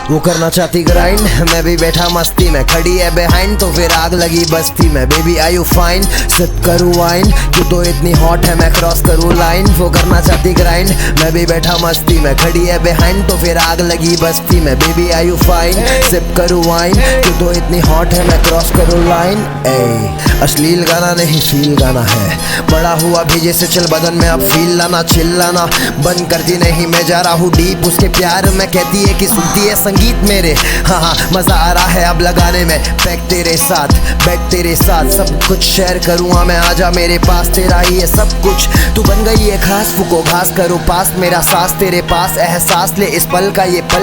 वो करना चाहती ग्राइंड, मैं भी बैठा मस्ती में, खड़ी है बिहाइंड तो फिर आग लगी बस्ती में। Baby are you fine, sip करूँ वाइन, तू तो इतनी हॉट है मैं क्रॉस करूँ लाइन। वो करना चाहती ग्राइंड, मैं भी बैठा मस्ती में, खड़ी है बिहाइंड तो फिर आग लगी बस्ती में। Baby are you fine, sip करूँ वाइन, तू तो इतनी हॉट है मैं क्रॉस करूँ लाइन। अश्लील गाना नहीं फील गाना है, बड़ा हुआ भेजे से चल बदन में अब फील लाना, चिल्लाना बंद करती नहीं, मैं जा रहा हूँ डीप उसके प्यार में। कहती है कि सुनती है संगीत मेरे, हाँ मजा आ रहा है अब लगाने में। पैक तेरे साथ, बैठ तेरे साथ, सब कुछ शेयर करूँगा मैं, आजा मेरे पास, तेरा ही है सब कुछ। तू बन गई है खास, फूको घास करो पास, मेरा सांस तेरे पास, एहसास ले इस पल का ये पल।